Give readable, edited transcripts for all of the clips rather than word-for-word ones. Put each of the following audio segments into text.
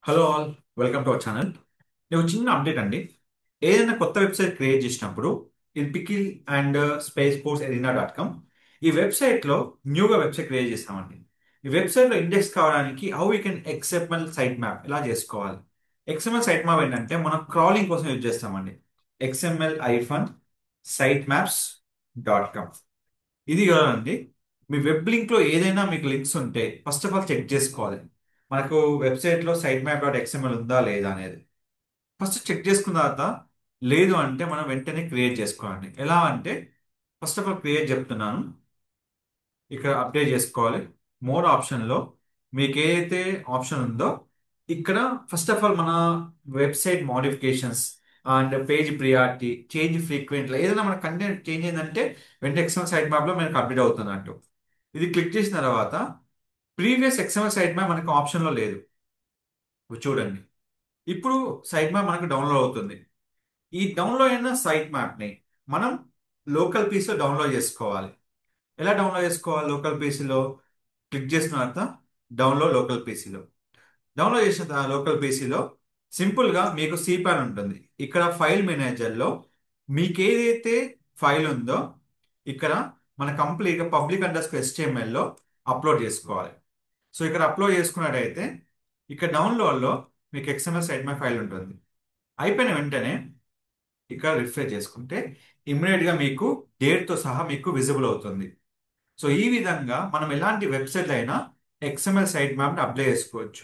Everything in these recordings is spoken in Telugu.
Hello all, welcome to our channel. నేను ఒక చిన్న అప్డేట్ అండి. ఏదైనా కొత్త వెబ్సైట్ క్రియేట్ చేసినప్పుడు ఇది pickle and space course arena dot com ఈ వెబ్సైట్లో న్యూగా వెబ్సైట్ క్రియేట్ చేస్తామండి. ఈ వెబ్సైట్లో ఇండెక్స్ కావడానికి how you can XML site map ఇలా చేసుకోవాలి. ఎక్స్ఎంఎల్ సైట్ మ్యాప్ ఏంటంటే మనం క్రాలింగ్ కోసం యూజ్ చేస్తామండి. XML hyphen site maps dot com ఇది కదండి. మీ వెబ్ లింక్ లో ఏదైనా మీకు లింక్స్ ఉంటే ఫస్ట్ ఆఫ్ ఆల్ చెక్ చేసుకోవాలి. మనకు వెబ్సైట్ లో సైట్ మ్యాప్ డాట్ ఎక్స్ఎంఎల్ ఉందా లేదా అనేది ఫస్ట్ చెక్ చేసుకున్న తర్వాత లేదు అంటే మనం వెంటనే క్రియేట్ చేసుకోవాలి. ఎలా అంటే ఫస్ట్ ఆఫ్ ఆల్ క్రియేట్ చెప్తున్నాను. ఇక్కడ అప్డేట్ చేసుకోవాలి. మోర్ ఆప్షన్లో మీకు ఏదైతే ఆప్షన్ ఉందో ఇక్కడ ఫస్ట్ ఆఫ్ ఆల్ మన website modifications and page priority change frequent ఏదైనా మన కంటెంట్ చేంజ్ అయిందంటే వెంటనే ఎక్స్ఎంఎల్ సైట్ మ్యాప్లో మనకు అప్డేట్ అవుతుంది అంటూ ఇది క్లిక్ చేసిన తర్వాత ప్రీవియస్ ఎక్స్ఎంఎల్ సైట్ మ్యాప్ మనకు ఆప్షన్లో లేదు. ఇప్పుడు చూడండి, ఇప్పుడు సైట్ మ్యాప్ మనకు డౌన్లోడ్ అవుతుంది. ఈ డౌన్లోడ్ అయిన సైట్ మ్యాప్ని మనం లోకల్ పీస్లో డౌన్లోడ్ చేసుకోవాలి. ఎలా డౌన్లోడ్ చేసుకోవాలి? లోకల్ పీసీలో క్లిక్ చేసిన తర్వాత డౌన్లోడ్ లోకల్ పీసీలో డౌన్లోడ్ చేసిన లోకల్ పీసీలో సింపుల్గా మీకు సిపాన్ ఉంటుంది. ఇక్కడ ఫైల్ మేనేజర్లో మీకు ఏదైతే ఫైల్ ఉందో ఇక్కడ మన కంప్లీట్గా public under score HTML upload చేసుకోవాలి. సో ఇక్కడ అప్లోడ్ చేసుకున్నట్టయితే ఇక్కడ డౌన్లోడ్లో మీకు XML సైట్ మై ఫైల్ ఉంటుంది. అయిపోయిన వెంటనే ఇక్కడ రిఫ్రెష్ చేసుకుంటే ఇమ్మీడియట్గా మీకు డేట్తో సహా మీకు విజిబుల్ అవుతుంది. సో ఈ విధంగా మనం ఎలాంటి వెబ్సైట్ అయినా XML సైట్ మ్యాప్ని అప్లై చేసుకోవచ్చు.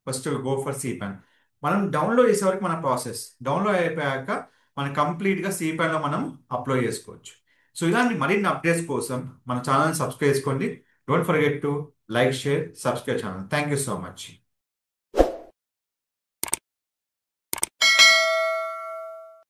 ఫస్ట్ గో ఫర్ సిపాన్. మనం డౌన్లోడ్ చేసే వరకు మన ప్రాసెస్ డౌన్లోడ్ అయిపోయాక మనం కంప్లీట్గా సిపాన్లో మనం అప్లోడ్ చేసుకోవచ్చు. సో ఇలాంటి మరిన్ని అప్డేట్స్ కోసం మన ఛానల్ సబ్స్క్రైబ్ చేసుకోండి. Don't forget to like, share, subscribe channel. Thank you so much.